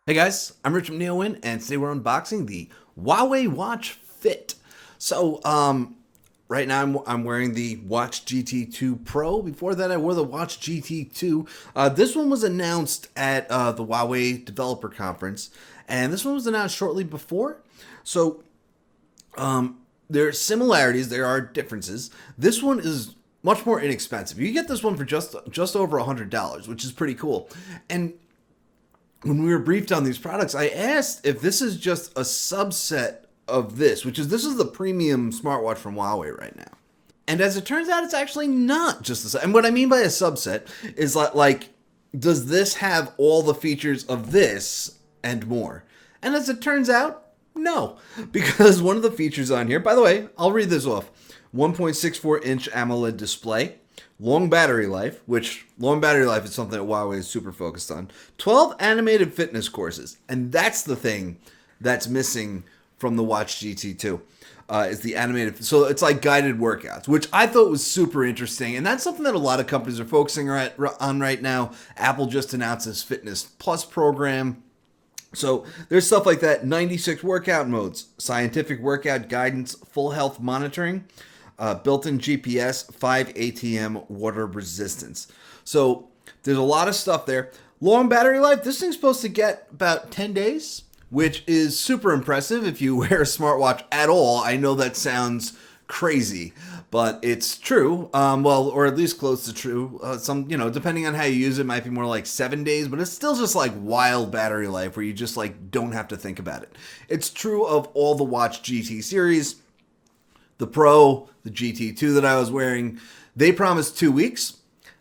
Hey guys, I'm Rich from NeoWin, and today we're unboxing the Huawei Watch Fit. So, right now I'm wearing the Watch GT2 Pro. Before that, I wore the Watch GT2. This one was announced at the Huawei Developer Conference, and this one was announced shortly before. So, there are similarities, there are differences. This one is much more inexpensive. You get this one for just over $100, which is pretty cool. And when we were briefed on these products, I asked if this is just a subset of this is the premium smartwatch from Huawei right now. And as it turns out, it's actually not just a. And what I mean by a subset is like, does this have all the features of this and more? And as it turns out, no, because one of the features on here, by the way, I'll read this off: 1.64-inch AMOLED display, long battery life, which long battery life is something that Huawei is super focused on. 12 animated fitness courses, and that's the thing that's missing from the Watch GT2. Is the animated, so it's like guided workouts, which I thought was super interesting, and that's something that a lot of companies are focusing on right now. Apple just announced this Fitness Plus program. So there's stuff like that: 96 workout modes, scientific workout guidance, full health monitoring, built-in GPS, 5 ATM water resistance. So there's a lot of stuff there. Long battery life. This thing's supposed to get about 10 days, which is super impressive if you wear a smartwatch at all. I know that sounds crazy, but it's true. Well, or at least close to true. Some, depending on how you use it, might be more like 7 days, but it's still just like wild battery life where you just like don't have to think about it. It's true of all the Watch GT series. The Pro, the GT2 that I was wearing, they promised 2 weeks.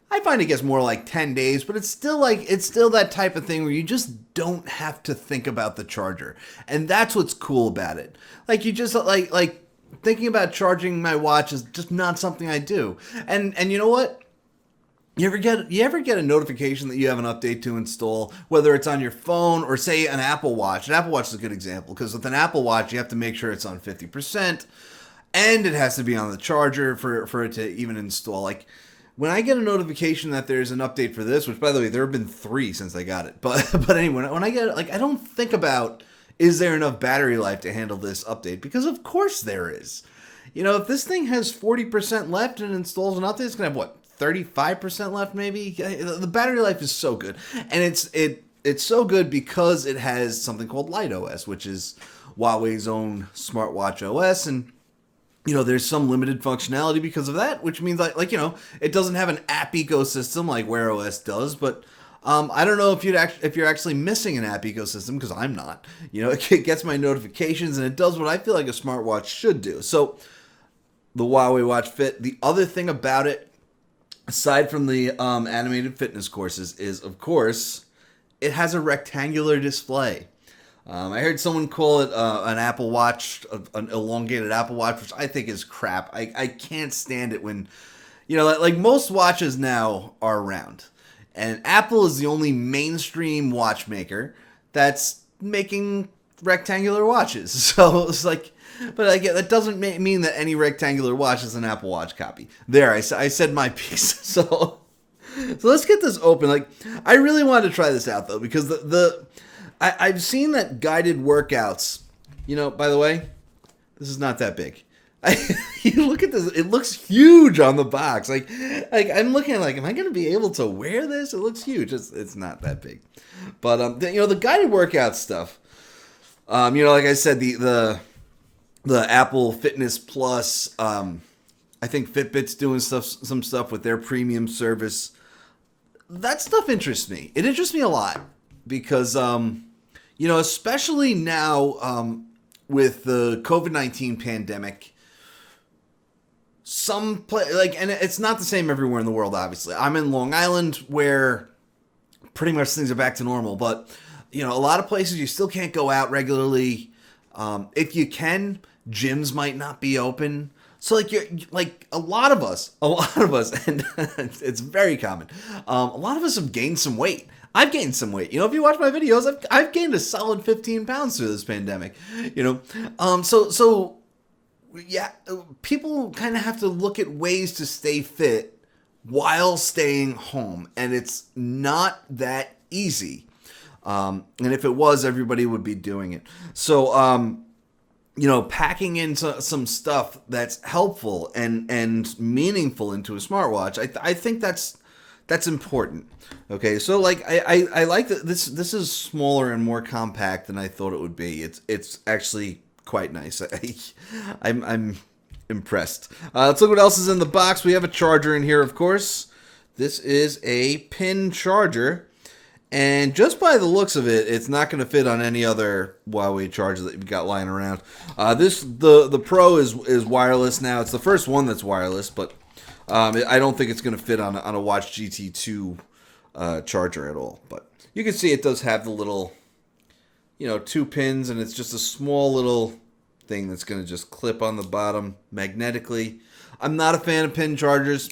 I find it gets more like 10 days, but it's still that type of thing where you just don't have to think about the charger. And that's what's cool about it. Like, you just like thinking about charging my watch is just not something I do. And you know what? You ever get a notification that you have an update to install, whether it's on your phone or say an Apple Watch? An Apple Watch is a good example, because with an Apple Watch, you have to make sure it's on 50%. And it has to be on the charger for it to even install. Like, when I get a notification that there's an update for this, which, by the way, there have been 3 since I got it. But anyway, when I get it, like, I don't think about, is there enough battery life to handle this update? Because of course there is. If this thing has 40% left and installs an update, it's going to have, what, 35% left maybe? The battery life is so good. And it's so good because it has something called Light OS, which is Huawei's own smartwatch OS. And there's some limited functionality because of that, which means it doesn't have an app ecosystem like Wear OS does. But I don't know if you're actually missing an app ecosystem, because I'm not. It gets my notifications and it does what I feel like a smartwatch should do. So the Huawei Watch Fit. The other thing about it, aside from the animated fitness courses, is of course it has a rectangular display. I heard someone call it an Apple Watch, an elongated Apple Watch, which I think is crap. I can't stand it when, like most watches now are round. And Apple is the only mainstream watchmaker that's making rectangular watches. So it's like, but again, that doesn't mean that any rectangular watch is an Apple Watch copy. There, I said my piece. So let's get this open. Like, I really wanted to try this out, though, because I've seen that guided workouts, by the way, this is not that big. You look at this, it looks huge on the box. Like I'm looking at am I going to be able to wear this? It looks huge. It's not that big. But, the guided workout stuff, like I said, the Apple Fitness Plus, I think Fitbit's doing some stuff with their premium service. That stuff interests me. It interests me a lot because, especially now with the COVID-19 pandemic, and it's not the same everywhere in the world, obviously. I'm in Long Island, where pretty much things are back to normal, but, a lot of places you still can't go out regularly. If you can, gyms might not be open. So a lot of us, and it's very common. A lot of us have gained some weight. I've gained some weight. If you watch my videos, I've gained a solid 15 pounds through this pandemic. So yeah, people kind of have to look at ways to stay fit while staying home, and it's not that easy. And if it was, everybody would be doing it. So, packing in some stuff that's helpful and meaningful into a smartwatch, I think that's important. Okay, so like I like that this is smaller and more compact than I thought it would be. It's actually quite nice. I'm impressed. Let's look what else is in the box. We have a charger in here, of course. This is a pin charger. And just by the looks of it, it's not going to fit on any other Huawei charger that you've got lying around. The Pro is wireless now. It's the first one that's wireless, but I don't think it's going to fit on a Watch GT2 charger at all. But you can see it does have the little, 2 pins, and it's just a small little thing that's going to just clip on the bottom magnetically. I'm not a fan of pin chargers.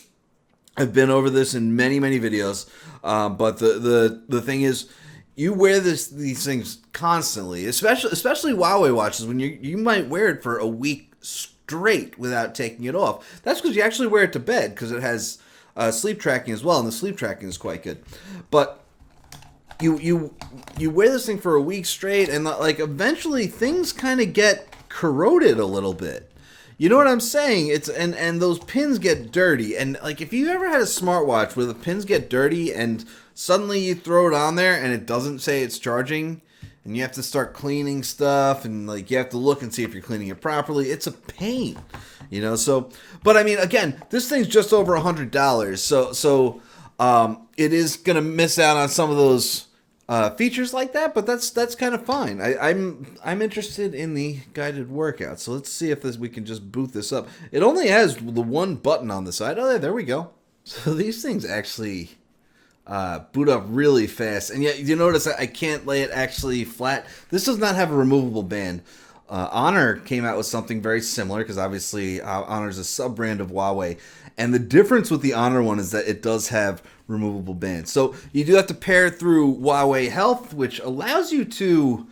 I've been over this in many videos, but the thing is, you wear these things constantly, especially Huawei watches, when you might wear it for a week straight without taking it off. That's because you actually wear it to bed, because it has sleep tracking as well, and the sleep tracking is quite good. But you wear this thing for a week straight, and like eventually things kind of get corroded a little bit. You know what I'm saying? It's and those pins get dirty, and like if you ever had a smartwatch where the pins get dirty and suddenly you throw it on there and it doesn't say it's charging, and you have to start cleaning stuff, and like you have to look and see if you're cleaning it properly. It's a pain, So, but I mean, again, this thing's just over $100, so it is gonna miss out on some of those features like that, but that's kind of fine. I'm interested in the guided workout, so let's see if we can just boot this up. It only has the one button on the side. Oh, there we go. So these things actually boot up really fast, and yet you notice I can't lay it actually flat. This does not have a removable band. Honor came out with something very similar, because obviously Honor is a sub-brand of Huawei. And the difference with the Honor one is that it does have removable bands. So you do have to pair through Huawei Health, which allows you to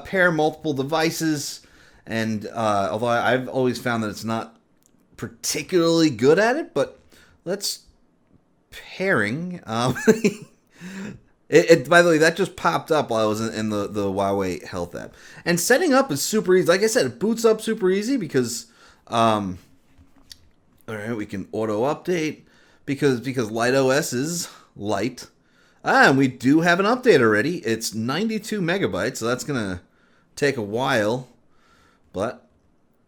pair multiple devices. And although I've always found that it's not particularly good at it, but let's pairing. By the way, that just popped up while I was in the Huawei Health app. And setting up is super easy. Like I said, it boots up super easy because... all right, we can auto update because Light OS is light. And we do have an update already. It's 92 megabytes, so that's going to take a while. But,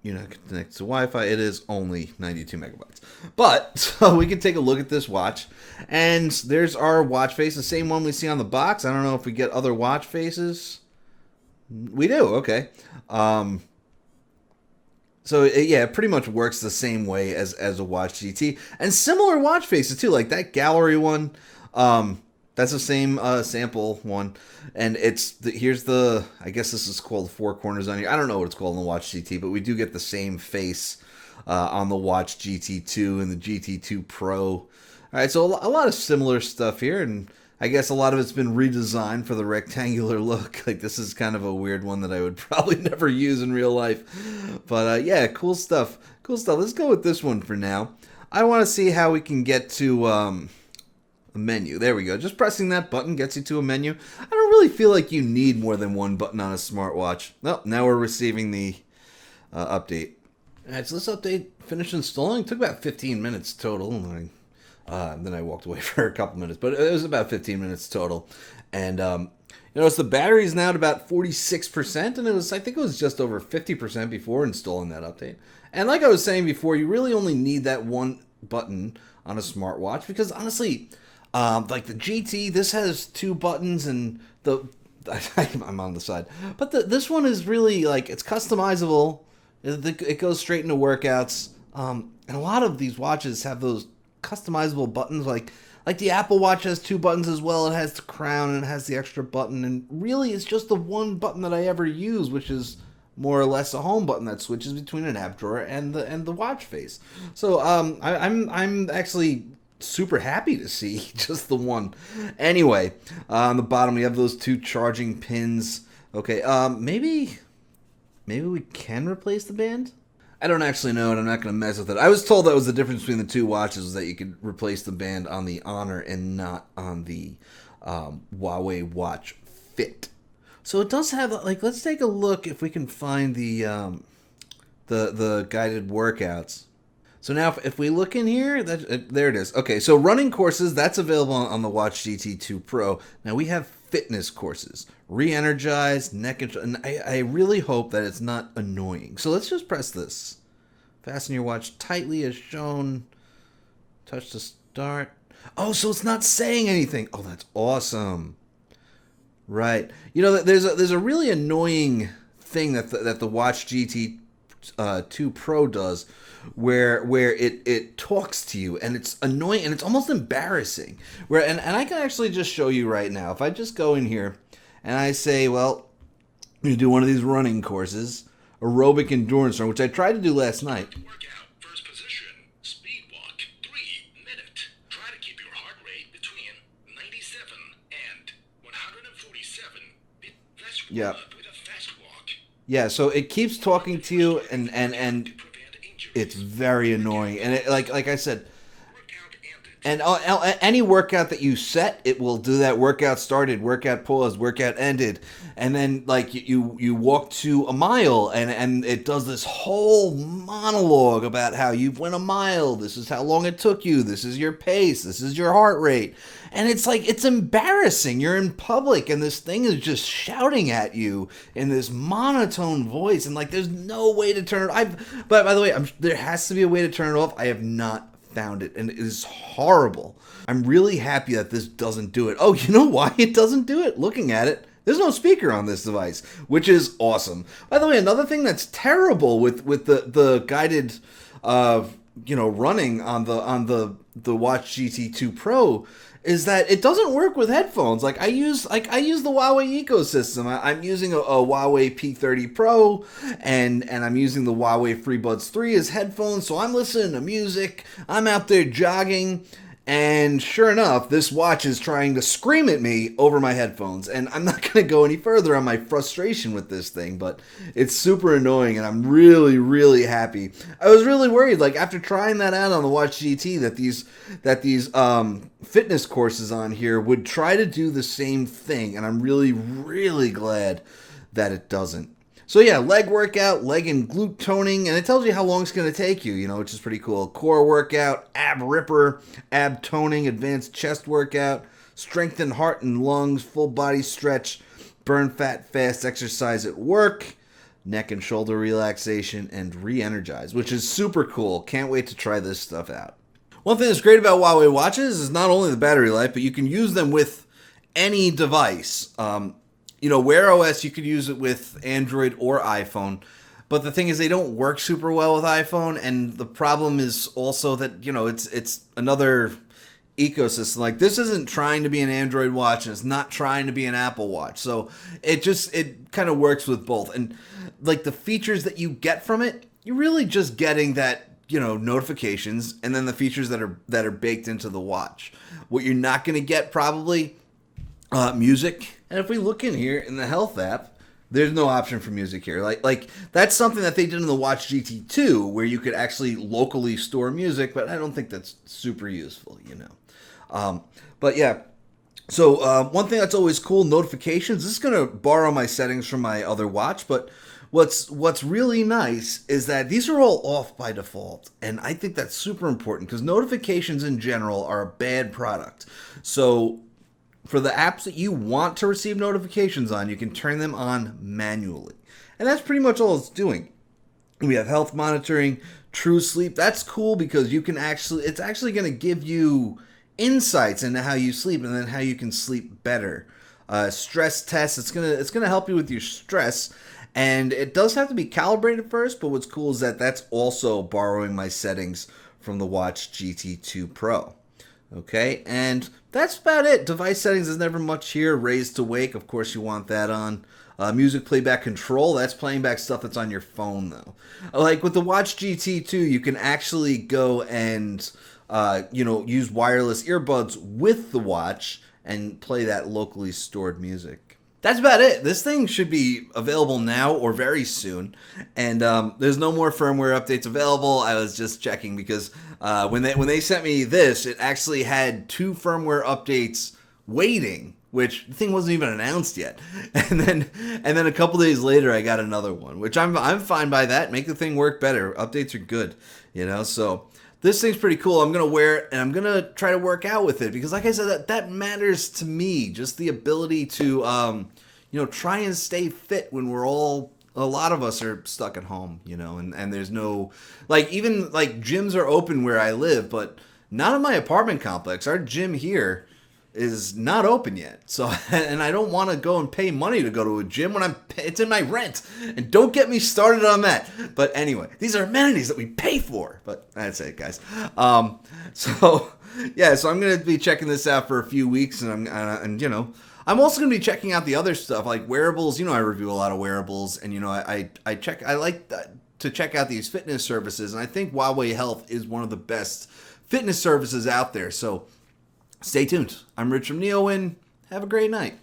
connect to Wi-Fi, it is only 92 megabytes. But, so we can take a look at this watch. And there's our watch face, the same one we see on the box. I don't know if we get other watch faces. We do, okay. So, it pretty much works the same way as a Watch GT. And similar watch faces, too. Like that gallery one, that's the same sample one. And here's the, I guess this is called Four Corners on here. I don't know what it's called on the Watch GT, but we do get the same face on the Watch GT2 and the GT2 Pro. All right, so a lot of similar stuff here. And I guess a lot of it's been redesigned for the rectangular look. Like, this is kind of a weird one that I would probably never use in real life. But, yeah, cool stuff. Cool stuff. Let's go with this one for now. I want to see how we can get to a menu. There we go. Just pressing that button gets you to a menu. I don't really feel like you need more than one button on a smartwatch. Well, now we're receiving the update. All right, so this update finished installing. It took about 15 minutes total. Then I walked away for a couple minutes, but it was about 15 minutes total. And, so the battery is now at about 46%, and I think it was just over 50% before installing that update. And like I was saying before, you really only need that one button on a smartwatch, because honestly, like the GT, this has 2 buttons, and I'm on the side, but this one is really like, it's customizable. It goes straight into workouts. And a lot of these watches have those customizable buttons, like the Apple Watch has 2 buttons as well. It has the crown and it has the extra button, and really it's just the one button that I ever use, which is more or less a home button that switches between an app drawer and the watch face. So I'm actually super happy to see just the one. Anyway, on the bottom we have those 2 charging pins. Okay, maybe we can replace the band. I don't actually know, and I'm not going to mess with it. I was told that was the difference between the 2 watches, was that you could replace the band on the Honor and not on the Huawei Watch Fit. So it does have, like, let's take a look if we can find the guided workouts. So now if we look in here, there it is. Okay, so running courses, that's available on the Watch GT2 Pro. Now we have fitness courses, re-energize, neck and I really hope that it's not annoying. So let's just press this. Fasten your watch tightly as shown. Touch to start. Oh, so it's not saying anything. Oh, that's awesome. Right. You know, there's a really annoying thing that the Watch GT2 Pro does, where it talks to you, and it's annoying and it's almost embarrassing. And I can actually just show you right now. If I just go in here and I say, well, you do one of these running courses, aerobic endurance run, which I tried to do last night. Workout, first position, speed walk, 3 minutes. Try to keep your heart rate between 97 and 147. Let's Yeah. up with a fast walk. Yeah, so it keeps talking to you, and it's very annoying. And it, like I said, and any workout that you set, it will do that. Workout started, workout paused, workout ended, and then like you walk to a mile, and it does this whole monologue about how you've went a mile. This is how long it took you. This is your pace. This is your heart rate. And it's like, it's embarrassing. You're in public, and this thing is just shouting at you in this monotone voice, and like there's no way to turn it. But by the way, there has to be a way to turn it off. I have not found it, and it is horrible. I'm really happy that this doesn't do it. Oh, you know why it doesn't do it? Looking at it, there's no speaker on this device, which is awesome. By the way, another thing that's terrible with the guided running on the Watch GT2 Pro is that it doesn't work with headphones. I use the Huawei ecosystem. I'm using a Huawei P30 Pro, and I'm using the Huawei FreeBuds 3 as headphones, so I'm listening to music, I'm out there jogging, and sure enough, this watch is trying to scream at me over my headphones, and I'm not going to go any further on my frustration with this thing, but it's super annoying, and I'm really, really happy. I was really worried, like, after trying that out on the Watch GT, that these fitness courses on here would try to do the same thing, and I'm really, really glad that it doesn't. So yeah, leg workout, leg and glute toning, and it tells you how long it's going to take you, which is pretty cool. Core workout, ab ripper, ab toning, advanced chest workout, strengthen heart and lungs, full body stretch, burn fat fast exercise at work, neck and shoulder relaxation, and re-energize, which is super cool. Can't wait to try this stuff out. One thing that's great about Huawei watches is not only the battery life, but you can use them with any device. Wear OS, you could use it with Android or iPhone. But the thing is, they don't work super well with iPhone. And the problem is also that, it's another ecosystem. Like, this isn't trying to be an Android watch, and it's not trying to be an Apple Watch. So it kind of works with both. And like the features that you get from it, you're really just getting that, notifications, and then the features that are baked into the watch. What you're not going to get probably, music. And if we look in here in the health app, there's no option for music here. Like that's something that they did in the Watch GT2, where you could actually locally store music, but I don't think that's super useful, But yeah. So one thing that's always cool, notifications. This is going to borrow my settings from my other watch, but what's really nice is that these are all off by default, and I think that's super important because notifications in general are a bad product. So for the apps that you want to receive notifications on, you can turn them on manually. And that's pretty much all it's doing. We have health monitoring, true sleep. That's cool because it's actually going to give you insights into how you sleep and then how you can sleep better. Stress tests, it's gonna help you with your stress. And it does have to be calibrated first, but what's cool is that that's also borrowing my settings from the Watch GT2 Pro. Okay, and that's about it. Device settings is never much here. Raise to wake, of course you want that on. Music playback control, that's playing back stuff that's on your phone though. Like with the Watch GT2, you can actually go and use wireless earbuds with the watch and play that locally stored music. That's about it. This thing should be available now or very soon. And there's no more firmware updates available. I was just checking because when they sent me this, it actually had 2 firmware updates waiting which the thing wasn't even announced yet. And then a couple days later, I got another one, which I'm fine by that. Make the thing work better. Updates are good, So this thing's pretty cool. I'm gonna wear it, and I'm gonna try to work out with it because, like I said, that matters to me. Just the ability to, try and stay fit when a lot of us are stuck at home, and there's no, even gyms are open where I live, but not in my apartment complex. Our gym here is not open yet. So, and I don't want to go and pay money to go to a gym when it's in my rent. And don't get me started on that. But anyway, these are amenities that we pay for. But that's it, guys. So I'm going to be checking this out for a few weeks, and I'm also going to be checking out the other stuff like wearables. I review a lot of wearables, and I like to check out these fitness services, and I think Huawei Health is one of the best fitness services out there. So stay tuned. I'm Rich from NeoWin. Have a great night.